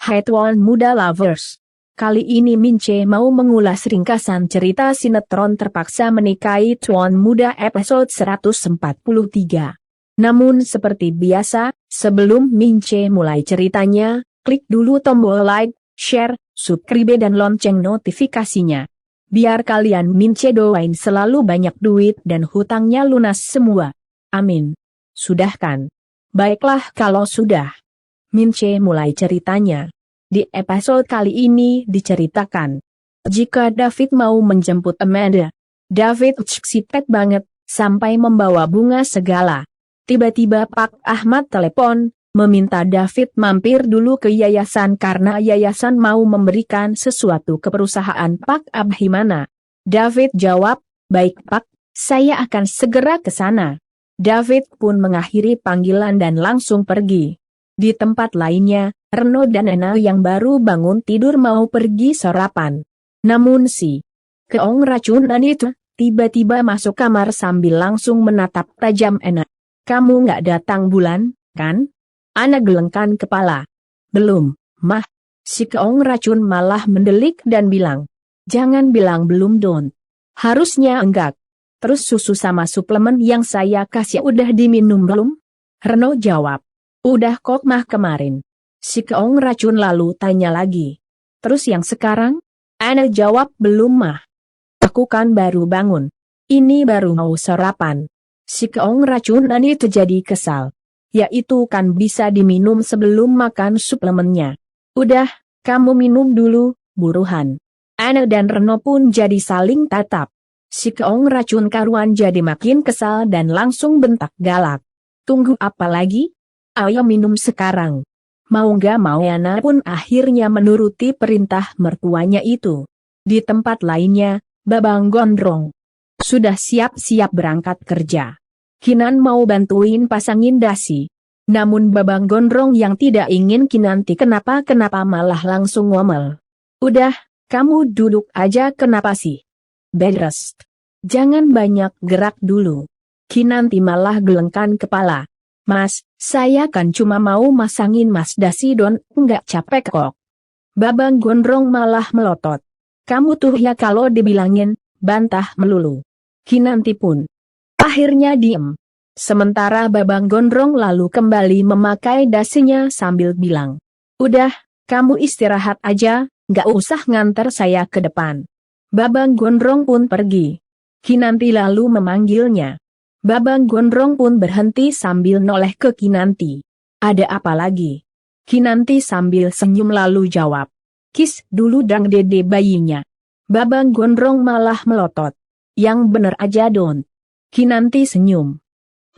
Hai Tuan Muda Lovers. Kali ini Mince mau mengulas ringkasan cerita sinetron Terpaksa Menikahi Tuan Muda episode 143. Namun seperti biasa, sebelum Mince mulai ceritanya, klik dulu tombol like, share, subscribe dan lonceng notifikasinya. Biar kalian Mince doain selalu banyak duit dan hutangnya lunas semua. Amin. Sudah kan? Baiklah kalau sudah. Mince mulai ceritanya. Di episode kali ini diceritakan, jika David mau menjemput Amanda, David excited banget, sampai membawa bunga segala. Tiba-tiba Pak Ahmad telepon, meminta David mampir dulu ke yayasan karena yayasan mau memberikan sesuatu ke perusahaan Pak Abhimana. David jawab, baik Pak, saya akan segera ke sana. David pun mengakhiri panggilan dan langsung pergi. Di tempat lainnya, Reno dan Anna yang baru bangun tidur mau pergi sarapan. Namun si keong racunan itu tiba-tiba masuk kamar sambil langsung menatap tajam Anna. Kamu nggak datang bulan, kan? Anna gelengkan kepala. Belum, Mah. Si keong racun malah mendelik dan bilang, jangan bilang belum Don. Harusnya enggak. Terus susu sama suplemen yang saya kasih udah diminum belum? Reno jawab. Udah kok Mah kemarin. Si keong racun lalu tanya lagi. Terus yang sekarang? Anna jawab belum Mah. Aku kan baru bangun. Ini baru mau sarapan. Si keong racunan itu jadi kesal. Ya itu kan bisa diminum sebelum makan suplemennya. Udah, kamu minum dulu, buruhan. Anna dan Reno pun jadi saling tatap. Si keong racun karuan jadi makin kesal dan langsung bentak galak. Tunggu apa lagi? Ayo minum sekarang. Mau gak mau Anna pun akhirnya menuruti perintah mertuanya itu. Di tempat lainnya, Babang Gondrong sudah siap-siap berangkat kerja. Kinan mau bantuin pasangin dasi. Namun Babang Gondrong yang tidak ingin Kinanti kenapa-kenapa malah langsung ngomel. Udah, kamu duduk aja kenapa sih? Bed rest. Jangan banyak gerak dulu. Kinanti malah gelengkan kepala. Mas, saya kan cuma mau masangin Mas dasi Don, nggak capek kok. Babang Gondrong malah melotot. Kamu tuh ya kalau dibilangin, bantah melulu. Kinanti pun akhirnya diem. Sementara Babang Gondrong lalu kembali memakai dasinya sambil bilang. Udah, kamu istirahat aja, nggak usah nganter saya ke depan. Babang Gondrong pun pergi. Kinanti lalu memanggilnya. Babang Gondrong pun berhenti sambil noleh ke Kinanti. Ada apa lagi? Kinanti sambil senyum lalu jawab. Kis dulu dang dede bayinya. Babang Gondrong malah melotot. Yang bener aja Don. Kinanti senyum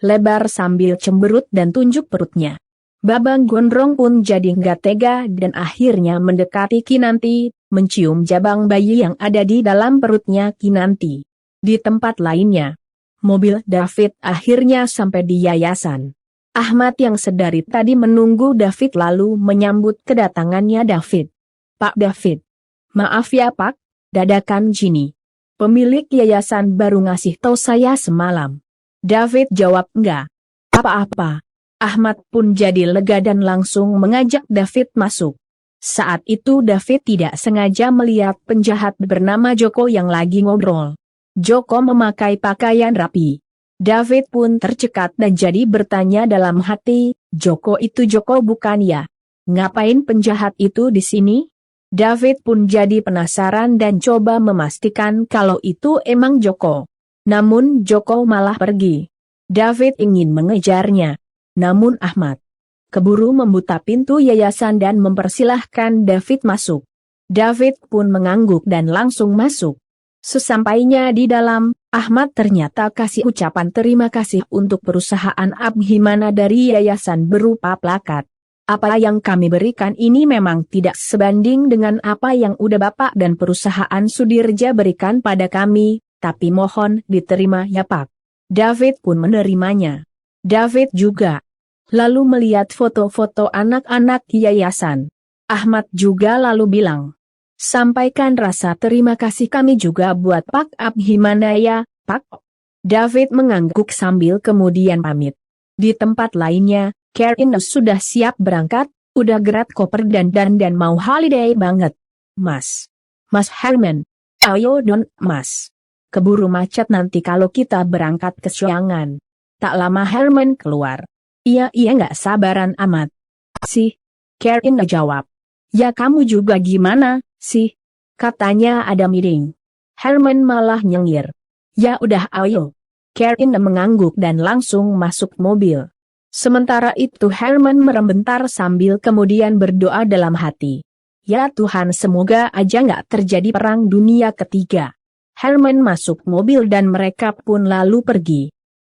lebar sambil cemberut dan tunjuk perutnya. Babang Gondrong pun jadi nggak tega dan akhirnya mendekati Kinanti, mencium jabang bayi yang ada di dalam perutnya Kinanti. Di tempat lainnya, mobil David akhirnya sampai di yayasan. Ahmad yang sedari tadi menunggu David lalu menyambut kedatangannya David. Pak David. Maaf ya Pak, dadakan gini. Pemilik yayasan baru ngasih tahu saya semalam. David jawab enggak. Apa-apa. Ahmad pun jadi lega dan langsung mengajak David masuk. Saat itu David tidak sengaja melihat penjahat bernama Joko yang lagi ngobrol. Joko memakai pakaian rapi. David pun tercekat dan jadi bertanya dalam hati, Joko itu Joko bukan ya? Ngapain penjahat itu di sini? David pun jadi penasaran dan coba memastikan kalau itu emang Joko. Namun Joko malah pergi. David ingin mengejarnya. Namun Ahmad keburu membuka pintu yayasan dan mempersilahkan David masuk. David pun mengangguk dan langsung masuk. Sesampainya di dalam, Ahmad ternyata kasih ucapan terima kasih untuk perusahaan Abhimana dari yayasan berupa plakat. Apa yang kami berikan ini memang tidak sebanding dengan apa yang udah Bapak dan perusahaan Sudirja berikan pada kami, tapi mohon diterima ya Pak. David pun menerimanya. David juga lalu melihat foto-foto anak-anak yayasan. Ahmad juga lalu bilang, sampaikan rasa terima kasih kami juga buat Pak Abhimana ya, Pak. David mengangguk sambil kemudian pamit. Di tempat lainnya, Karen sudah siap berangkat, Udah gerak koper dan mau holiday banget. Mas Herman. Ayo dong, Mas. Keburu macet nanti kalau kita berangkat kesiangan. Tak lama Herman keluar. Iya nggak sabaran amat. Sih, Karen jawab. Ya kamu juga gimana, sih? Katanya ada meeting. Herman malah nyengir. Ya udah ayo. Karen mengangguk dan langsung masuk mobil. Sementara itu Herman merem bentar sambil kemudian berdoa dalam hati. Ya Tuhan, semoga aja nggak terjadi perang dunia ketiga. Herman masuk mobil dan mereka pun lalu pergi.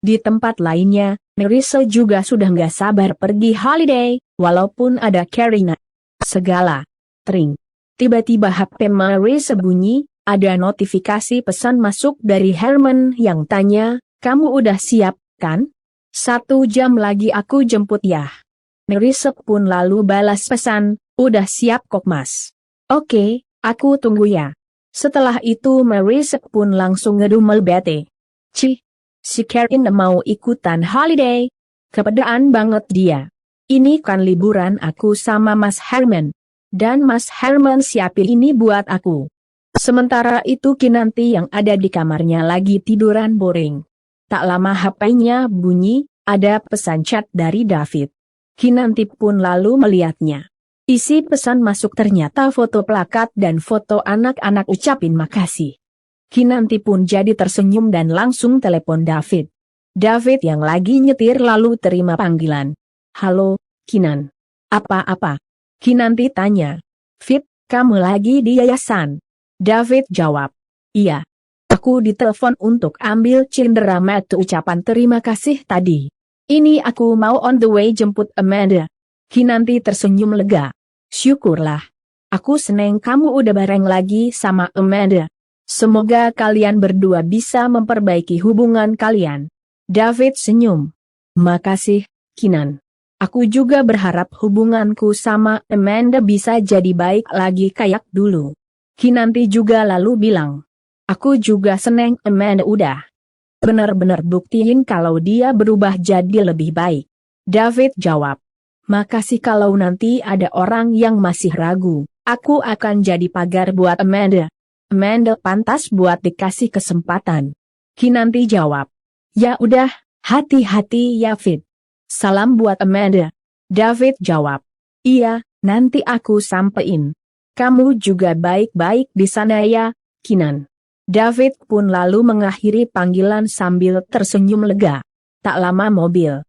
Di tempat lainnya, Nerissa juga sudah nggak sabar pergi holiday, walaupun ada Karina. Segala. Tring. Tiba-tiba HP Nerissa bunyi, ada notifikasi pesan masuk dari Herman yang tanya, kamu udah siap, kan? 1 jam lagi aku jemput ya. Nerissa pun lalu balas pesan, udah siap kok Mas. Oke, aku tunggu ya. Setelah itu Nerissa pun langsung ngedumel bete. Si Karen mau ikutan holiday. Kepedaan banget dia. Ini kan liburan aku sama Mas Herman. Dan Mas Herman siapin ini buat aku. Sementara itu Kinanti yang ada di kamarnya lagi tiduran boring. Tak lama HP-nya bunyi, ada pesan chat dari David. Kinanti pun lalu melihatnya. Isi pesan masuk ternyata foto plakat dan foto anak-anak ucapin makasih. Kinanti pun jadi tersenyum dan langsung telepon David. David yang lagi nyetir lalu terima panggilan. Halo, Kinan. Apa-apa? Kinanti tanya. Fit, kamu lagi di yayasan? David jawab. Iya. Aku ditelepon untuk ambil Cinderama ucapan terima kasih tadi. Ini aku mau on the way jemput Amanda. Kinanti tersenyum lega. Syukurlah. Aku seneng kamu udah bareng lagi sama Amanda. Semoga kalian berdua bisa memperbaiki hubungan kalian. David senyum. Makasih, Kinan. Aku juga berharap hubunganku sama Amanda bisa jadi baik lagi kayak dulu. Kinanti juga lalu bilang. Aku juga seneng Amanda udah benar-benar buktiin kalau dia berubah jadi lebih baik. David jawab. Makasih, kalau nanti ada orang yang masih ragu, aku akan jadi pagar buat Amanda. Amanda pantas buat dikasih kesempatan. Kinanti jawab. Ya udah, hati-hati ya Fit. Salam buat Amanda. David jawab. Iya, nanti aku sampein. Kamu juga baik-baik di sana ya, Kinan. David pun lalu mengakhiri panggilan sambil tersenyum lega. Tak lama mobil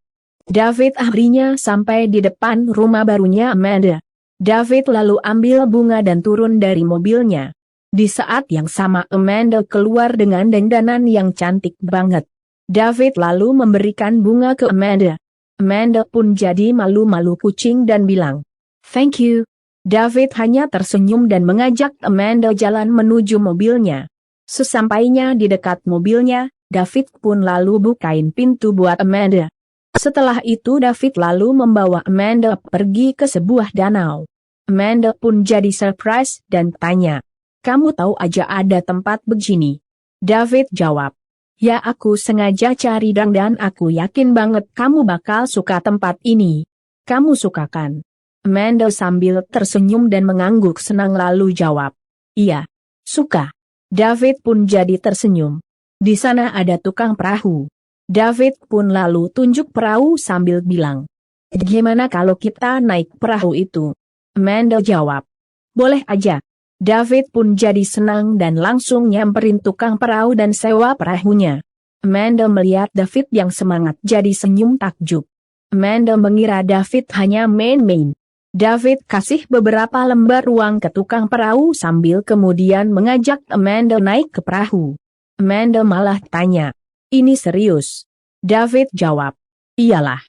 David akhirnya sampai di depan rumah barunya Amanda. David lalu ambil bunga dan turun dari mobilnya. Di saat yang sama Amanda keluar dengan dandanan yang cantik banget. David lalu memberikan bunga ke Amanda. Amanda pun jadi malu-malu kucing dan bilang, "Thank you." David hanya tersenyum dan mengajak Amanda jalan menuju mobilnya. Sesampainya di dekat mobilnya, David pun lalu bukain pintu buat Amanda. Setelah itu David lalu membawa Amanda pergi ke sebuah danau. Amanda pun jadi surprise dan tanya, "Kamu tahu aja ada tempat begini?" David jawab, "Ya aku sengaja cari dan aku yakin banget kamu bakal suka tempat ini. Kamu suka kan?" Amanda sambil tersenyum dan mengangguk senang lalu jawab, "Iya, suka." David pun jadi tersenyum. Di sana ada tukang perahu. David pun lalu tunjuk perahu sambil bilang, "Gimana kalau kita naik perahu itu?" Amanda jawab, "Boleh aja." David pun jadi senang dan langsung nyamperin tukang perahu dan sewa perahunya. Amanda melihat David yang semangat jadi senyum takjub. Amanda mengira David hanya main-main. David kasih beberapa lembar uang ke tukang perahu sambil kemudian mengajak Amanda naik ke perahu. Amanda malah tanya, "Ini serius?" David jawab, "Iyalah."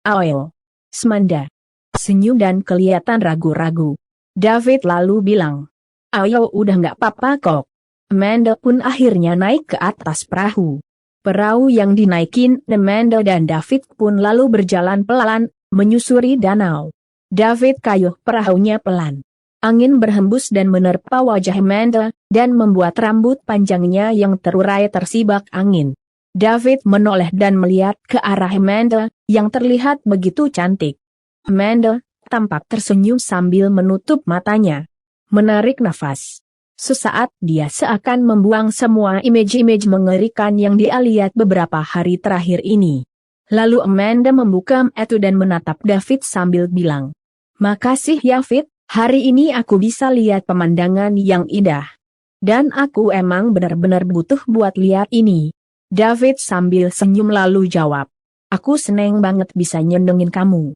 "Ayo, Semanda." Senyum dan kelihatan ragu-ragu. David lalu bilang, "Ayo udah nggak apa-apa kok." Amanda pun akhirnya naik ke atas perahu. Perahu yang dinaikin Amanda dan David pun lalu berjalan pelan, menyusuri danau. David kayuh perahunya pelan. Angin berhembus dan menerpa wajah Amanda, dan membuat rambut panjangnya yang terurai tersibak angin. David menoleh dan melihat ke arah Amanda, yang terlihat begitu cantik. "Amanda, tampak tersenyum sambil menutup matanya. Menarik nafas. Sesaat dia seakan membuang semua image-image mengerikan yang dia lihat beberapa hari terakhir ini. Lalu Amanda membuka mata dan menatap David sambil bilang, "Makasih ya Fit, hari ini aku bisa lihat pemandangan yang indah. Dan aku emang benar-benar butuh buat lihat ini." David sambil senyum lalu jawab, "Aku seneng banget bisa nyenengin kamu.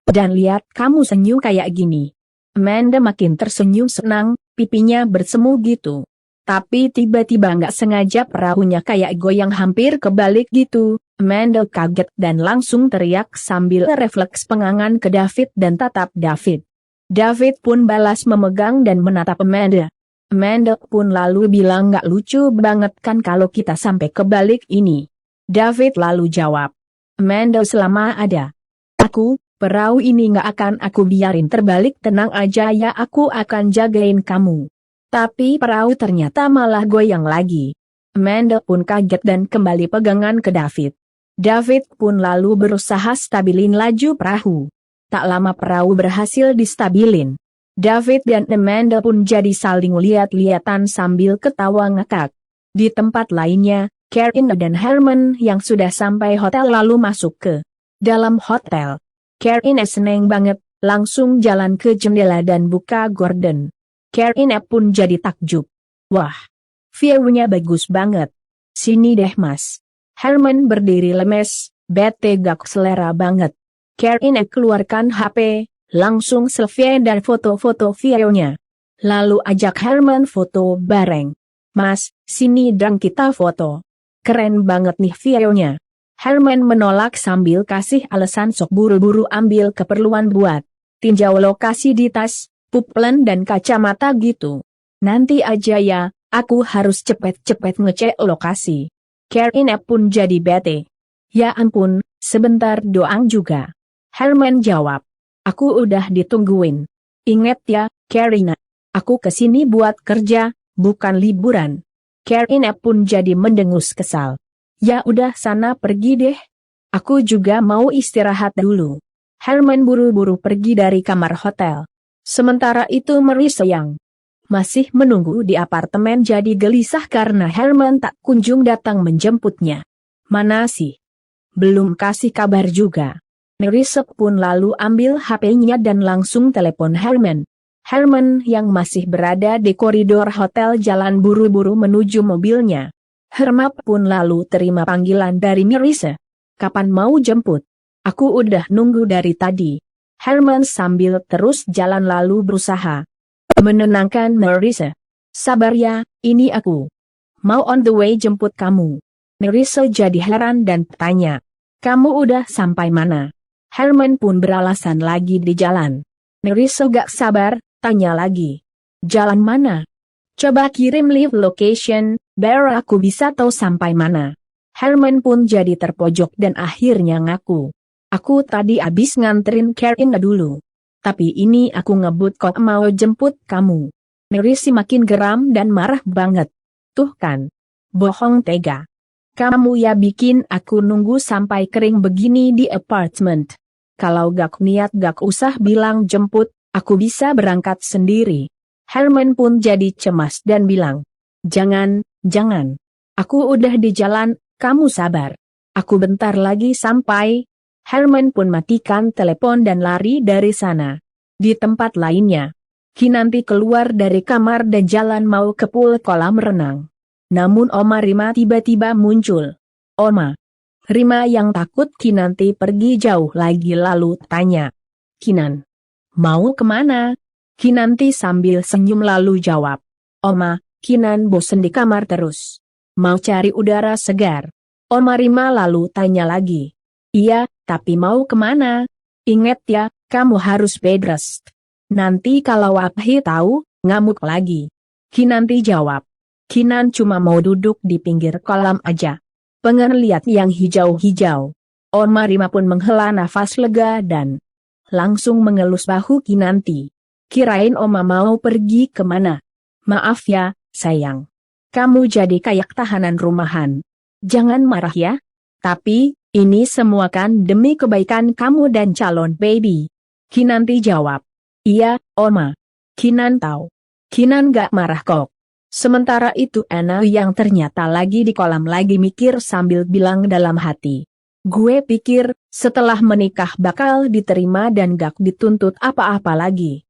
Dan lihat kamu senyum kayak gini." Amanda makin tersenyum senang, pipinya bersemu gitu. Tapi tiba-tiba nggak sengaja perahunya kayak goyang hampir kebalik gitu. Amanda kaget dan langsung teriak sambil refleks pengangan ke David dan tatap David. David pun balas memegang dan menatap Amanda. Amanda pun lalu bilang, "Nggak lucu banget kan kalau kita sampai kebalik ini?" David lalu jawab, "Amanda, selama ada aku, perahu ini nggak akan aku biarin terbalik, tenang aja ya, aku akan jagain kamu." Tapi perahu ternyata malah goyang lagi. Amanda pun kaget dan kembali pegangan ke David. David pun lalu berusaha stabilin laju perahu. Tak lama perahu berhasil distabilin. David dan Amanda pun jadi saling lihat-lihatan sambil ketawa ngakak. Di tempat lainnya, Karen dan Herman yang sudah sampai hotel lalu masuk ke dalam hotel. Karen seneng banget, langsung jalan ke jendela dan buka gorden. Karen pun jadi takjub. "Wah, view-nya bagus banget. Sini deh Mas." Herman berdiri lemes, bete gak selera banget. Karen keluarkan HP, langsung selfie dan foto-foto view-nya. Lalu ajak Herman foto bareng. "Mas, sini dong kita foto. Keren banget nih view-nya." Herman menolak sambil kasih alasan sok buru-buru ambil keperluan buat tinjau lokasi di tas, puplen dan kacamata gitu. "Nanti aja ya, aku harus cepet-cepet ngecek lokasi." Karen pun jadi bete. "Ya ampun, sebentar doang juga." Herman jawab, "Aku udah ditungguin. Ingat ya, Karen, aku kesini buat kerja, bukan liburan." Karen pun jadi mendengus kesal. "Ya udah sana pergi deh. Aku juga mau istirahat dulu." Herman buru-buru pergi dari kamar hotel. Sementara itu Marissa yang masih menunggu di apartemen jadi gelisah karena Herman tak kunjung datang menjemputnya. "Mana sih? Belum kasih kabar juga." Marissa pun lalu ambil HP-nya dan langsung telepon Herman. Herman yang masih berada di koridor hotel jalan buru-buru menuju mobilnya. Herman pun lalu terima panggilan dari Marissa. "Kapan mau jemput? Aku udah nunggu dari tadi." Herman sambil terus jalan lalu berusaha menenangkan Marissa. "Sabar ya, ini aku. Mau on the way jemput kamu." Marissa jadi heran dan tanya, "Kamu udah sampai mana?" Herman pun beralasan lagi di jalan. Marissa gak sabar, tanya lagi, "Jalan mana? Coba kirim live location, biar aku bisa tahu sampai mana." Herman pun jadi terpojok dan akhirnya ngaku, "Aku tadi abis nganterin Karen dulu. Tapi ini aku ngebut kok mau jemput kamu." Marissa makin geram dan marah banget. "Tuh kan, bohong tega. Kamu ya bikin aku nunggu sampai kering begini di apartemen. Kalau gak niat gak usah bilang jemput, aku bisa berangkat sendiri." Herman pun jadi cemas dan bilang, Jangan. Aku udah di jalan, kamu sabar. Aku bentar lagi sampai." Herman pun matikan telepon dan lari dari sana. Di tempat lainnya, Kinanti keluar dari kamar dan jalan mau ke pool kolam renang. Namun Oma Rima tiba-tiba muncul. "Oma." Rima yang takut Kinanti pergi jauh lagi lalu tanya, "Kinan, mau kemana?" Kinanti sambil senyum lalu jawab, "Oma, Kinan bosen di kamar terus. Mau cari udara segar." Oma Rima lalu tanya lagi, "Iya, tapi mau kemana? Ingat ya, kamu harus bed rest. Nanti kalau Waphi tahu, ngamuk lagi." Kinanti jawab, "Kinan cuma mau duduk di pinggir kolam aja. Pengen lihat yang hijau-hijau." Oma Rima pun menghela nafas lega dan langsung mengelus bahu Kinanti. "Kirain Oma mau pergi kemana? Maaf ya, sayang. Kamu jadi kayak tahanan rumahan. Jangan marah ya. Tapi, ini semua kan demi kebaikan kamu dan calon baby." Kinanti jawab. Iya, Oma. Kinan tahu. Kinan gak marah kok. Sementara itu Ana yang ternyata lagi di kolam lagi mikir sambil bilang dalam hati. Gue pikir, setelah menikah bakal diterima dan gak dituntut apa-apa lagi.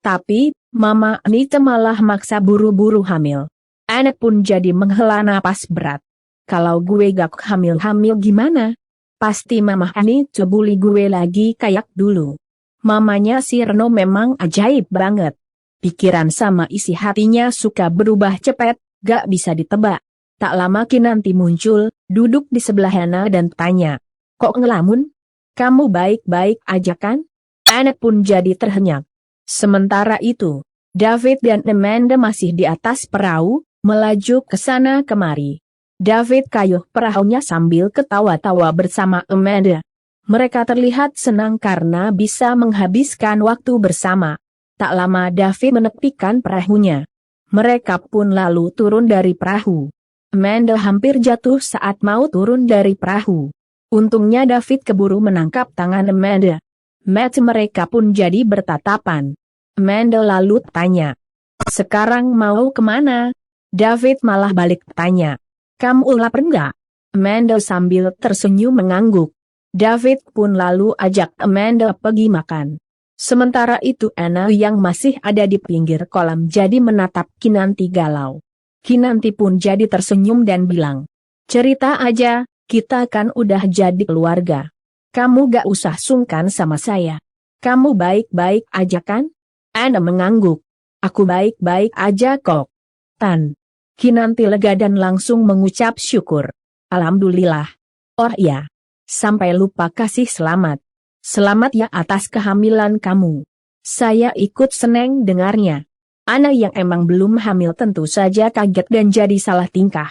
Tapi, Mama Anita malah maksa buru-buru hamil. Ana pun jadi menghela napas berat. Kalau gue gak hamil-hamil gimana? Pasti Mama Anita bully gue lagi kayak dulu. Mamanya si Reno memang ajaib banget. Pikiran sama isi hatinya suka berubah cepat, gak bisa ditebak. Tak lama Kinanti muncul, duduk di sebelah Ana dan tanya. Kok ngelamun? Kamu baik-baik aja kan? Ana pun jadi terhenyak. Sementara itu, David dan Amanda masih di atas perahu, melaju ke sana kemari. David kayuh perahunya sambil ketawa-tawa bersama Amanda. Mereka terlihat senang karena bisa menghabiskan waktu bersama. Tak lama David menepikan perahunya. Mereka pun lalu turun dari perahu. Amanda hampir jatuh saat mau turun dari perahu. Untungnya David keburu menangkap tangan Amanda. Mata mereka pun jadi bertatapan. Amanda lalu tanya. Sekarang mau kemana? David malah balik tanya. Kamu lapar enggak? Amanda sambil tersenyum mengangguk. David pun lalu ajak Amanda pergi makan. Sementara itu Ana yang masih ada di pinggir kolam jadi menatap Kinanti galau. Kinanti pun jadi tersenyum dan bilang. Cerita aja, kita kan udah jadi keluarga. Kamu gak usah sungkan sama saya. Kamu baik-baik aja kan? Ana mengangguk. Aku baik-baik aja kok. Tan. Kinanti lega dan langsung mengucap syukur. Alhamdulillah. Oh iya. Sampai lupa kasih selamat. Selamat ya atas kehamilan kamu. Saya ikut seneng dengarnya. Ana yang emang belum hamil tentu saja kaget dan jadi salah tingkah.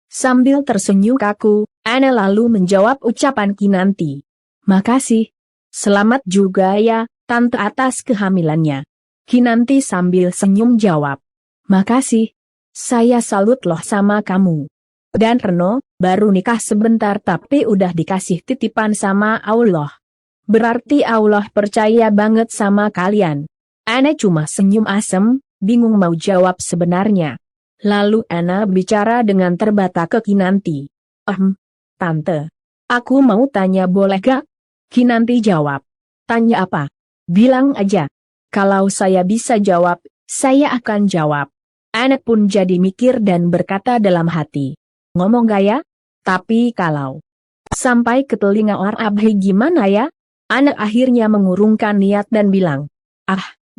Sambil tersenyum kaku, Ana lalu menjawab ucapan Kinanti. Makasih. Selamat juga ya, Tante atas kehamilannya. Kinanti sambil senyum jawab. Makasih. Saya salut loh sama kamu. Dan Reno, baru nikah sebentar tapi udah dikasih titipan sama Allah. Berarti Allah percaya banget sama kalian. Ana cuma senyum asem, bingung mau jawab sebenarnya. Lalu Ana bicara dengan terbata ke Kinanti. Tante. Aku mau tanya boleh gak? Kinanti jawab. Tanya apa? Bilang aja. Kalau saya bisa jawab, saya akan jawab. Ana pun jadi mikir dan berkata dalam hati. Ngomong gaya? Tapi kalau sampai ke telinga orang Abhi gimana ya? Anak akhirnya mengurungkan niat dan bilang.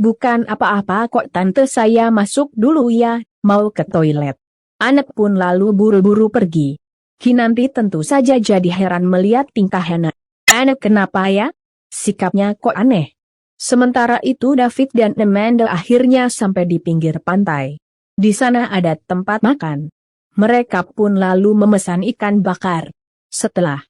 Bukan apa-apa kok tante saya masuk dulu ya, mau ke toilet. Anak pun lalu buru-buru pergi. Kinanti tentu saja jadi heran melihat tingkah Anak. Anak kenapa ya? Sikapnya kok aneh. Sementara itu David dan Amanda akhirnya sampai di pinggir pantai. Di sana ada tempat makan. Mereka pun lalu memesan ikan bakar. Setelah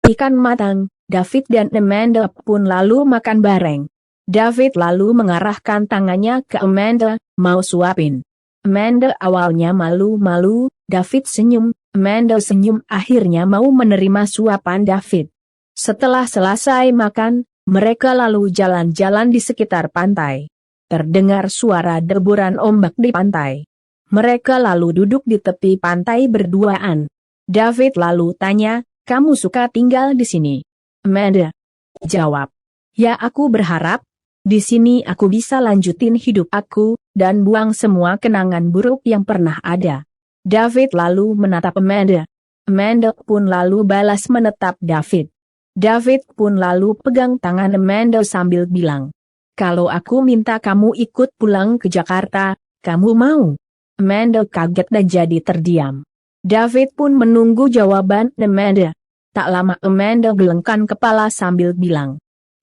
ikan matang, David dan Amanda pun lalu makan bareng. David lalu mengarahkan tangannya ke Amanda, mau suapin. Amanda awalnya malu-malu, David senyum, Amanda senyum akhirnya mau menerima suapan David. Setelah selesai makan, mereka lalu jalan-jalan di sekitar pantai. Terdengar suara deburan ombak di pantai. Mereka lalu duduk di tepi pantai berduaan. David lalu tanya, kamu suka tinggal di sini? Amanda jawab, ya aku berharap, di sini aku bisa lanjutin hidup aku, dan buang semua kenangan buruk yang pernah ada. David lalu menatap Amanda. Amanda pun lalu balas menatap David. David pun lalu pegang tangan Amanda sambil bilang, kalau aku minta kamu ikut pulang ke Jakarta, kamu mau? Amanda kaget dan jadi terdiam. David pun menunggu jawaban Amanda. Tak lama Amanda gelengkan kepala sambil bilang,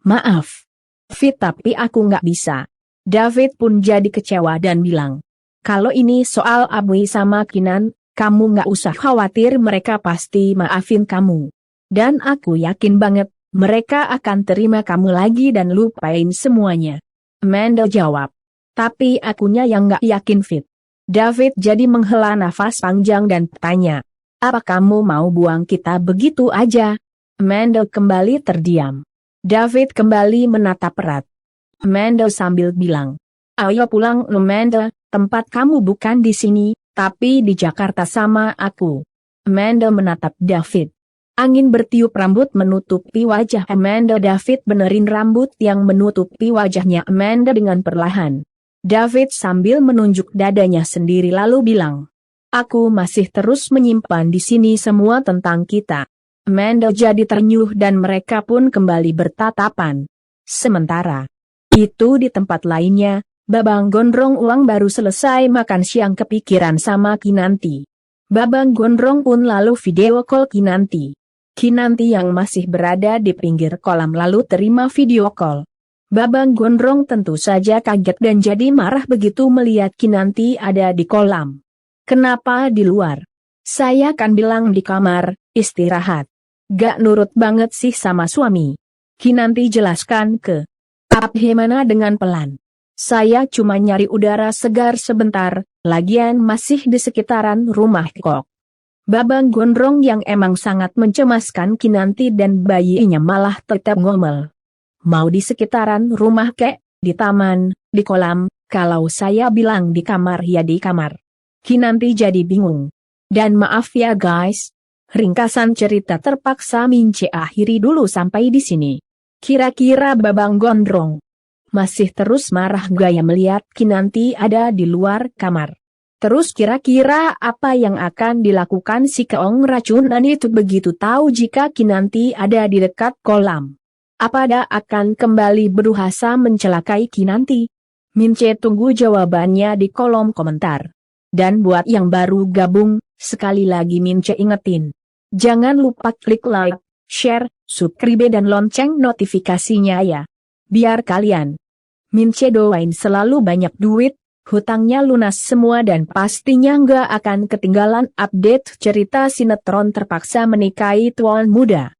maaf, Fit tapi aku nggak bisa. David pun jadi kecewa dan bilang, kalau ini soal Abwi sama Kinan, kamu nggak usah khawatir mereka pasti maafin kamu. Dan aku yakin banget, mereka akan terima kamu lagi dan lupain semuanya. Amanda jawab, tapi akunya yang nggak yakin Fit. David jadi menghela nafas panjang dan tanya, apa kamu mau buang kita begitu aja? Amanda kembali terdiam. David kembali menatap erat. Amanda sambil bilang. Ayo pulang Amanda, tempat kamu bukan di sini, tapi di Jakarta sama aku. Amanda menatap David. Angin bertiup rambut menutupi wajah Amanda. David benerin rambut yang menutupi wajahnya Amanda dengan perlahan. David sambil menunjuk dadanya sendiri lalu bilang. Aku masih terus menyimpan di sini semua tentang kita. Amanda jadi ternyuh dan mereka pun kembali bertatapan. Sementara itu di tempat lainnya, Babang Gondrong Uang baru selesai makan siang kepikiran sama Kinanti. Babang Gondrong pun lalu video call Kinanti. Kinanti yang masih berada di pinggir kolam lalu terima video call. Babang Gondrong tentu saja kaget dan jadi marah begitu melihat Kinanti ada di kolam. Kenapa di luar? Saya kan bilang di kamar, istirahat. Gak nurut banget sih sama suami. Kinanti jelaskan ke. Gimana dengan pelan? Saya cuma nyari udara segar sebentar, lagian masih di sekitaran rumah kok. Babang Gondrong yang emang sangat mencemaskan Kinanti dan bayinya malah tetap ngomel. Mau di sekitaran rumah kek, di taman, di kolam, kalau saya bilang di kamar ya di kamar. Kinanti jadi bingung. Dan maaf ya guys, ringkasan cerita terpaksa Mince akhiri dulu sampai di sini. Kira-kira Babang Gondrong masih terus marah gaya melihat Kinanti ada di luar kamar. Terus kira-kira apa yang akan dilakukan si keong racunan itu begitu tahu jika Kinanti ada di dekat kolam? Apa dia akan kembali berusaha mencelakai Kinanti? Mince tunggu jawabannya di kolom komentar. Dan buat yang baru gabung, sekali lagi Mince ingetin. Jangan lupa klik like, share, subscribe dan lonceng notifikasinya ya. Biar kalian Mince doain selalu banyak duit, hutangnya lunas semua dan pastinya nggak akan ketinggalan update cerita sinetron terpaksa menikahi tuan muda.